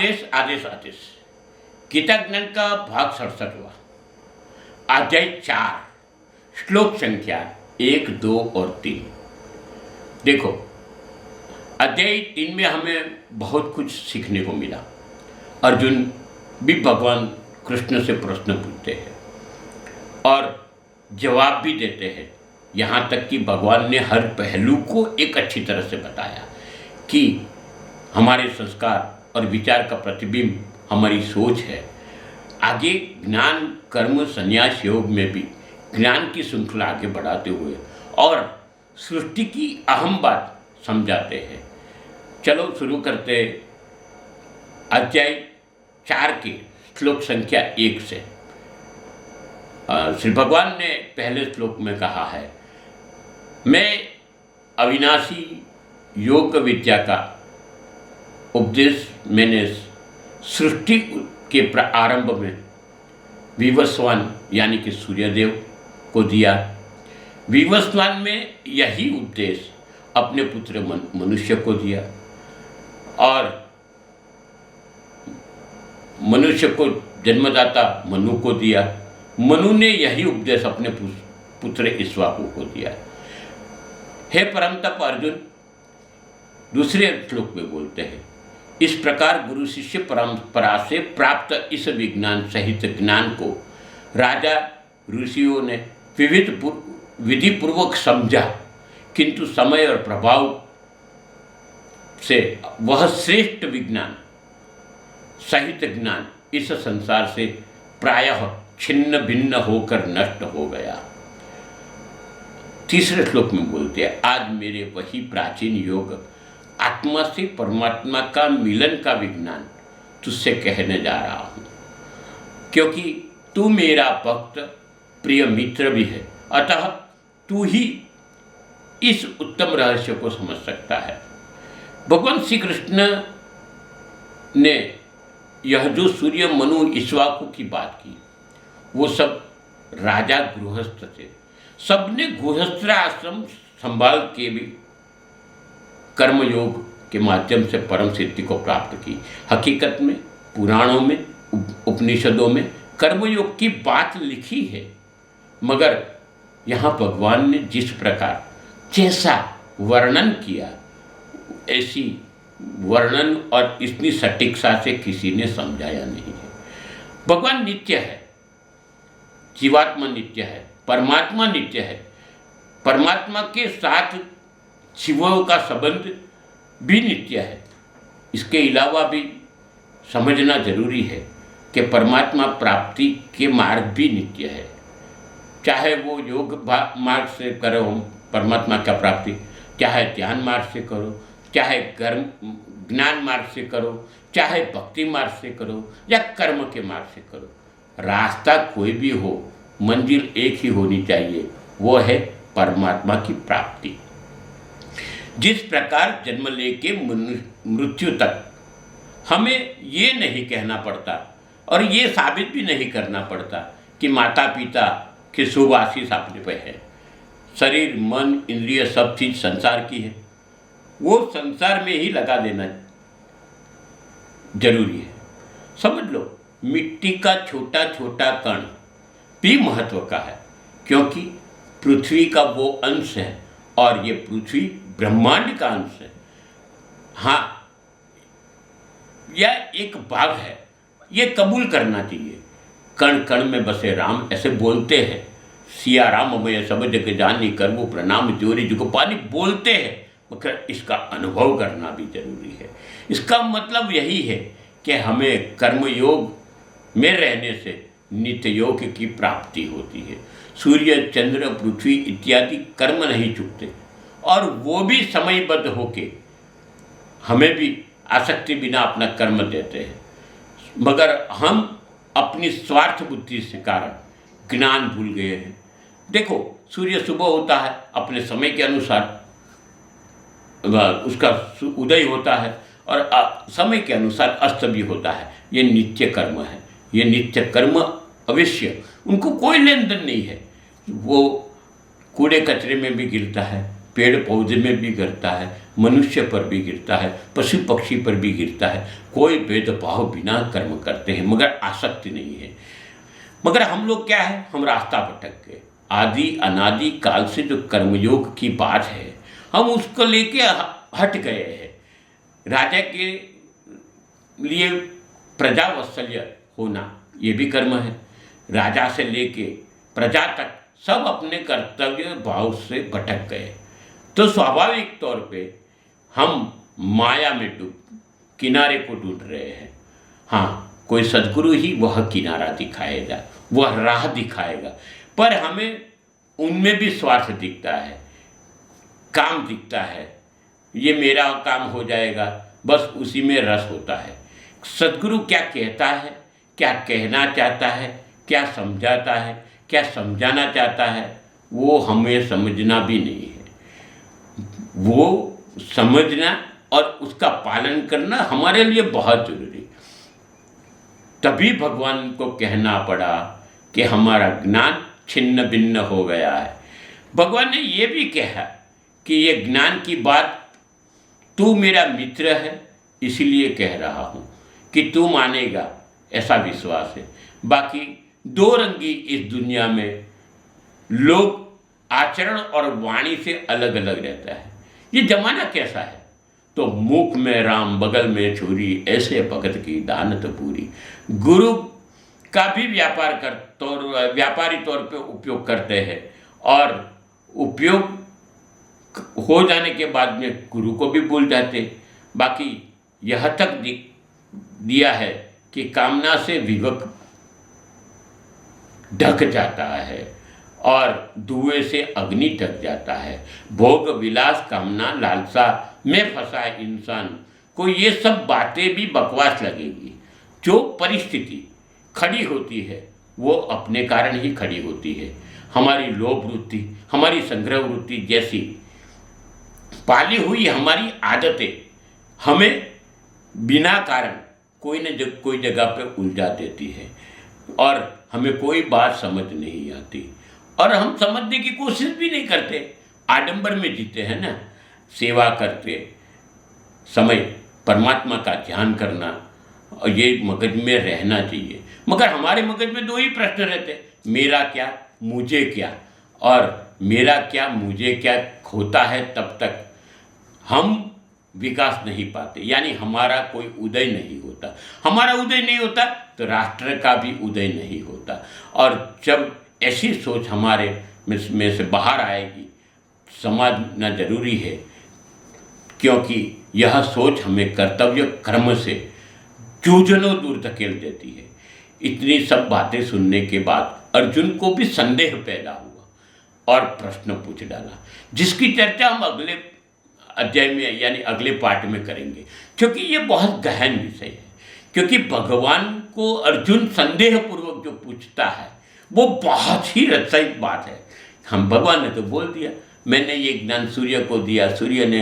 आदेश आदेश आदेश गीता ज्ञान का भाग 67वां, अध्याय 4, श्लोक संख्या 1, 2 और 3। देखो, अध्याय 3 में हमें बहुत कुछ सीखने को मिला। अर्जुन भी भगवान कृष्ण से प्रश्न पूछते हैं और जवाब भी देते हैं। यहाँ तक कि भगवान ने हर पहलू को एक अच्छी तरह से बताया कि हमारे संस्कार और विचार का प्रतिबिंब हमारी सोच है। आगे ज्ञान कर्म संन्यास योग में भी ज्ञान की श्रृंखला आगे बढ़ाते हुए और सृष्टि की अहम बात समझाते हैं। चलो शुरू करते अध्याय 4 के श्लोक संख्या 1 से। श्री भगवान ने पहले श्लोक में कहा है, मैं अविनाशी योग विद्या का उपदेश मैंने सृष्टि के प्रारंभ में विवस्वान यानी कि सूर्यदेव को दिया। विवस्वान में यही उपदेश अपने पुत्र मनुष्य को दिया और मनुष्य को जन्मदाता मनु को दिया। मनु ने यही उपदेश अपने पुत्र इक्ष्वाकु को दिया। हे परम तप अर्जुन दूसरे श्लोक में बोलते हैं, इस प्रकार गुरु शिष्य परंपरा से प्राप्त इस विज्ञान सहित ज्ञान को राजा ऋषियों ने विधि पूर्वक समझा, किंतु समय और प्रभाव से वह श्रेष्ठ विज्ञान सहित ज्ञान इस संसार से प्रायः छिन्न भिन्न होकर नष्ट हो गया। तीसरे श्लोक में बोलते हैं, आज मेरे वही प्राचीन योग आत्मा से परमात्मा का मिलन का विज्ञान तुझसे कहने जा रहा हूँ, क्योंकि तू मेरा भक्त प्रिय मित्र भी है, अतः तू ही इस उत्तम रहस्य को समझ सकता है। भगवान श्री कृष्ण ने यह जो सूर्य मनु इक्ष्वाकु की बात की, वो सब राजा गृहस्थ थे। सबने गृहस्थाश्रम संभाल के भी कर्मयोग के माध्यम से परम सिद्धि को प्राप्त की। हकीकत में पुराणों में उपनिषदों में कर्मयोग की बात लिखी है, मगर यहाँ भगवान ने जिस प्रकार जैसा वर्णन किया, ऐसी वर्णन और इतनी सटीकता से किसी ने समझाया नहीं है। भगवान नित्य है, जीवात्मा नित्य है, परमात्मा नित्य है। परमात्मा के साथ शिवों का संबंध भी नित्य है। इसके अलावा भी समझना जरूरी है कि परमात्मा प्राप्ति के मार्ग भी नित्य है। चाहे वो योग मार्ग से करो परमात्मा का प्राप्ति, चाहे ध्यान मार्ग से करो, चाहे ज्ञान मार्ग से करो, चाहे भक्ति मार्ग से करो या कर्म के मार्ग से करो, रास्ता कोई भी हो, मंजिल एक ही होनी चाहिए, वो है परमात्मा की प्राप्ति। जिस प्रकार जन्म लेके मृत्यु तक हमें ये नहीं कहना पड़ता और ये साबित भी नहीं करना पड़ता कि माता पिता के शुभ आशीष अपने पे है। शरीर मन इंद्रिय सब चीज़ संसार की है, वो संसार में ही लगा देना जरूरी है। समझ लो, मिट्टी का छोटा छोटा कण भी महत्व का है, क्योंकि पृथ्वी का वो अंश है और ये पृथ्वी ब्रह्मांड का अंश है। हाँ, यह एक भाग है, ये कबूल करना चाहिए। कण कण में बसे राम, ऐसे बोलते हैं। सिया राम मैं सब जग जानी, करबू प्रणाम जोरी जुग पानी, बोलते हैं, मगर इसका अनुभव करना भी जरूरी है। इसका मतलब यही है कि हमें कर्मयोग में रहने से नित्य योग की प्राप्ति होती है। सूर्य चंद्र पृथ्वी इत्यादि कर्म नहीं चुकते और वो भी समयबद्ध होके हमें भी आसक्ति बिना अपना कर्म देते हैं, मगर हम अपनी स्वार्थ बुद्धि के कारण ज्ञान भूल गए हैं। देखो, सूर्य सुबह होता है, अपने समय के अनुसार उसका उदय होता है और समय के अनुसार अस्त भी होता है। ये नित्य कर्म है, ये नित्य कर्म अवश्य, उनको कोई लेन देन नहीं है। वो कूड़े कचरे में भी गिरता है, पेड़ पौधे में भी गिरता है, मनुष्य पर भी गिरता है, पशु पक्षी पर भी गिरता है। कोई भेदभाव बिना कर्म करते हैं, मगर आसक्ति नहीं है। मगर हम लोग क्या है, हम रास्ता भटक गए। आदि अनादि काल से जो कर्मयोग की बात है, हम उसको लेके हट गए हैं। राजा के लिए प्रजा वात्सल्य होना ये भी कर्म है। राजा से लेके प्रजा तक सब अपने कर्तव्य भाव से भटक गए, तो स्वाभाविक तौर पे हम माया में किनारे को ढूंढ रहे हैं। हाँ, कोई सद्गुरु ही वह किनारा दिखाएगा, वह राह दिखाएगा, पर हमें उनमें भी स्वार्थ दिखता है, काम दिखता है। ये मेरा काम हो जाएगा, बस उसी में रस होता है। सद्गुरु क्या कहता है, क्या कहना चाहता है, क्या समझाता है, क्या समझाना चाहता है, वो हमें समझना भी नहीं है। वो समझना और उसका पालन करना हमारे लिए बहुत जरूरी। तभी भगवान को कहना पड़ा कि हमारा ज्ञान छिन्न भिन्न हो गया है। भगवान ने ये भी कहा कि ये ज्ञान की बात तू मेरा मित्र है इसीलिए कह रहा हूँ कि तू मानेगा, ऐसा विश्वास है। बाकी दो रंगी इस दुनिया में लोग आचरण और वाणी से अलग अलग रहता है। ये जमाना कैसा है, तो मुख में राम बगल में छुरी, ऐसे भगत की दानत पूरी। गुरु का भी व्यापारी तौर पे उपयोग करते हैं, और उपयोग हो जाने के बाद में गुरु को भी भूल जाते। बाकी यह तक दिया है कि कामना से विवेक ढक जाता है और धुएं से अग्नि ढक जाता है। भोग विलास कामना लालसा में फंसा है इंसान को ये सब बातें भी बकवास लगेगी। जो परिस्थिति खड़ी होती है वो अपने कारण ही खड़ी होती है। हमारी लोभ वृत्ति, हमारी संग्रह वृत्ति जैसी पाली हुई हमारी आदतें हमें बिना कारण कोई जगह पे उलझा देती है, और हमें कोई बात समझ नहीं आती, और हम समझने की कोशिश भी नहीं करते। आडंबर में जीते हैं ना। सेवा करते समय परमात्मा का ध्यान करना, और ये मगज में रहना चाहिए। मगर हमारे मगज में दो ही प्रश्न रहते, मेरा क्या, मुझे क्या। और मेरा क्या, मुझे क्या होता है तब तक हम विकास नहीं पाते, यानी हमारा कोई उदय नहीं होता। हमारा उदय नहीं होता तो राष्ट्र का भी उदय नहीं होता। और जब ऐसी सोच हमारे में से बाहर आएगी, समझना जरूरी है, क्योंकि यह सोच हमें कर्तव्य कर्म से जूझनों दूर धकेल देती है। इतनी सब बातें सुनने के बाद अर्जुन को भी संदेह पैदा हुआ और प्रश्न पूछ डाला, जिसकी चर्चा हम अगले अध्याय में यानी अगले पार्ट में करेंगे, क्योंकि ये बहुत गहन विषय है। क्योंकि भगवान को अर्जुन संदेह पूर्वक जो पूछता है वो बहुत ही रसायिक बात है। हम भगवान ने तो बोल दिया, मैंने ये ज्ञान सूर्य को दिया, सूर्य ने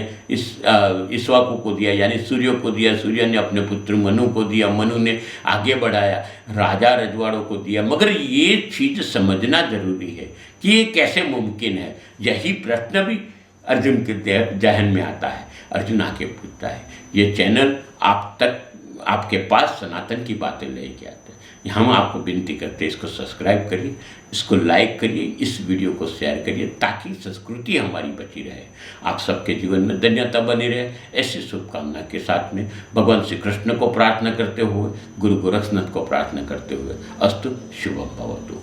ईश्वाकु को दिया, यानी सूर्य को दिया, सूर्य ने अपने पुत्र मनु को दिया, मनु ने आगे बढ़ाया, राजा रजवाड़ों को दिया। मगर ये चीज़ समझना जरूरी है कि ये कैसे मुमकिन है। यही प्रश्न भी अर्जुन के जहन में आता है। अर्जुन आके पूछता है। ये चैनल आप तक, आपके पास सनातन की बातें लेके आते हैं। हम आपको विनती करते हैं, इसको सब्सक्राइब करिए, इसको लाइक करिए, इस वीडियो को शेयर करिए, ताकि संस्कृति हमारी बची रहे, आप सबके जीवन में धन्यता बनी रहे। ऐसी शुभकामना के साथ में भगवान श्री कृष्ण को प्रार्थना करते हुए, गुरु गोरक्षनाथ को प्रार्थना करते हुए, अस्तु शुभम भवतु।